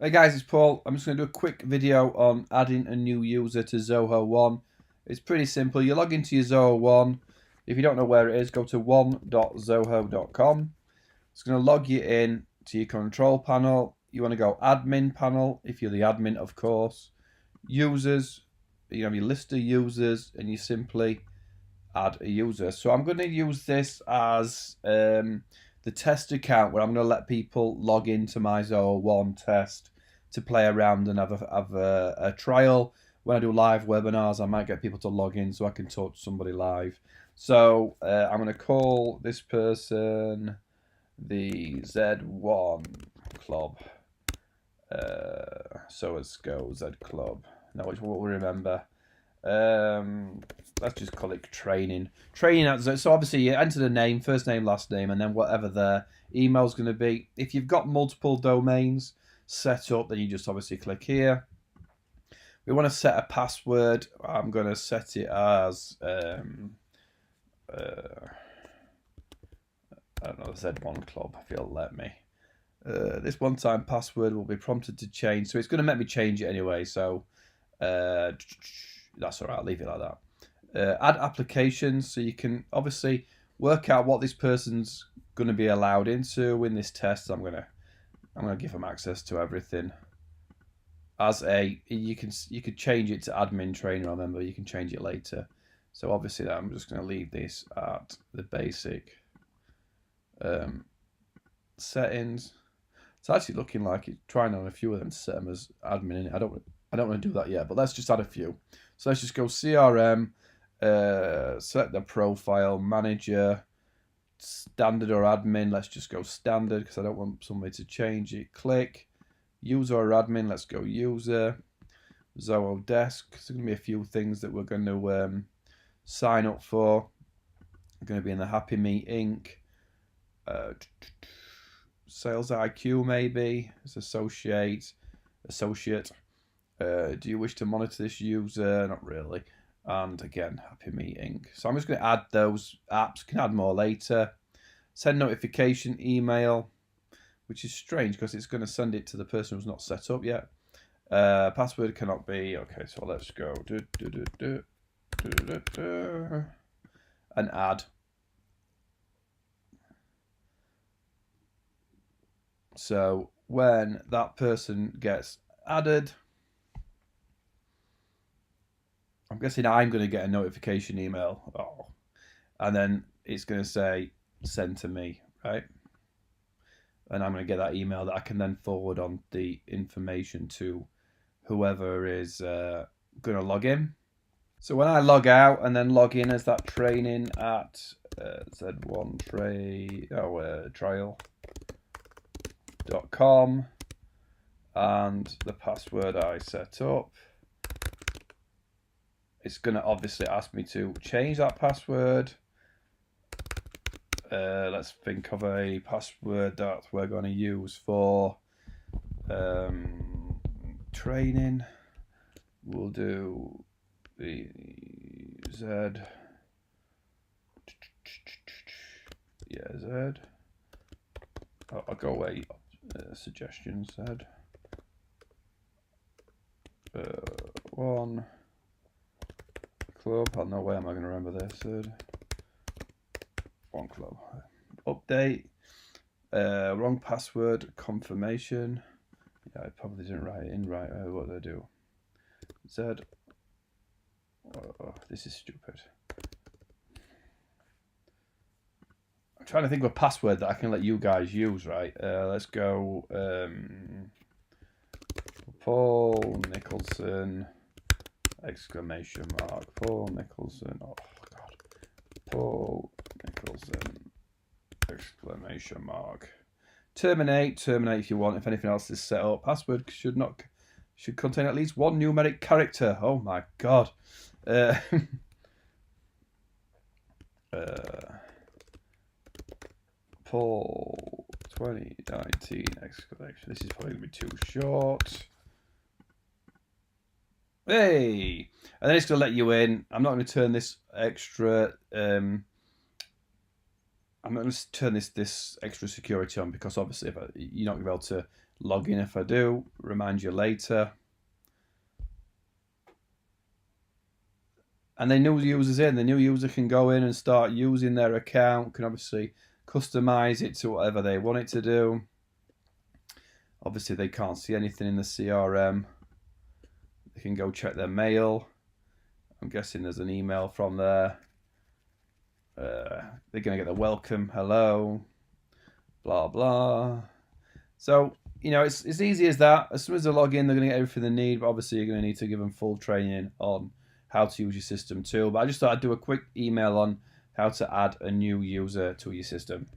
Hey guys, it's Paul. I'm just going to do a quick video on adding a new user to Zoho One. It's pretty simple. You log into your Zoho One. If you don't know where it is, go to one.zoho.com. It's going to log you in to your control panel. You want to go admin panel, if you're the admin, of course. Users, you have your list of users, and you simply add a user. So I'm going to use this as the test account where I'm going to let people log into my Zoho One test to play around and have a trial. When I do live webinars, I might get people to log in so I can talk to somebody live. So I'm going to call this person the Z1 Club. So let's go Z Club. Now, which what we remember. Let's just call it training. So obviously you enter the name, first name, last name, and then whatever their email's going to be. If you've got multiple domains set up, then you just obviously click here. We want to set a password. I'm going to set it as I don't know, Z1 Club, if you'll let me. This one-time password will be prompted to change, so it's going to make me change it anyway. So that's all right. I'll leave it like that. Add applications, so you can obviously work out what this person's going to be allowed into in this test. I'm gonna give them access to everything. As you could change it to admin trainer or member. You can change it later. So obviously I'm just going to leave this at the basic settings. It's actually looking like it's trying on a few of them to set them as admin in it. I don't want to do that yet, but let's just add a few. So let's just go CRM, select the profile, manager, standard or admin. Let's just go standard because I don't want somebody to change it. Click user or admin. Let's go user. Zoho desk. There's going to be a few things that we're going to sign up for. We're going to be in the Happy Me Inc. Sales IQ maybe as associate. Do you wish to monitor this user? Not really. And again, Happy Me Inc. So I'm just going to add those apps. Can add more later. Send notification email, which is strange because it's going to send it to the person who's not set up yet. Password cannot be. Okay, so let's go and add. So when that person gets added, I'm guessing I'm going to get a notification email. Oh, and then it's going to say send to me, right? And I'm going to get that email that I can then forward on the information to whoever is going to log in. So when I log out and then log in as that training at Z1 trial.com and the password I set up, it's going to obviously ask me to change that password. Let's think of a password that we're going to use for training. We'll do the Z. Yeah, Z. I'll go away. Suggestions, Z. One club. Oh, no way am I going to remember this. Z. One club. Update. Wrong password confirmation. Yeah, I probably didn't write it in right. What did I do? Z. Oh, this is stupid. I'm trying to think of a password that I can let you guys use, right? Let's go Paul Nicholson, exclamation mark. Paul Nicholson. Oh, God. Paul Nicholson, exclamation mark. Terminate if you want. If anything else is set up, password should contain at least one numeric character. Oh my God. Paul 2019 exclamation. This is probably gonna be too short. Hey, and then it's gonna let you in. I'm not going to turn this extra. I'm not going to turn this extra security on because obviously you're not going to be able to log in if I do, remind you later. And the new user's in. The new user can go in and start using their account, can obviously customize it to whatever they want it to do. Obviously, they can't see anything in the CRM. They can go check their mail. I'm guessing there's an email from there. They're going to get the welcome, hello, blah, blah. So, you know, it's easy as that. As soon as they log in, they're going to get everything they need. But obviously, you're going to need to give them full training on how to use your system too. But I just thought I'd do a quick email on how to add a new user to your system.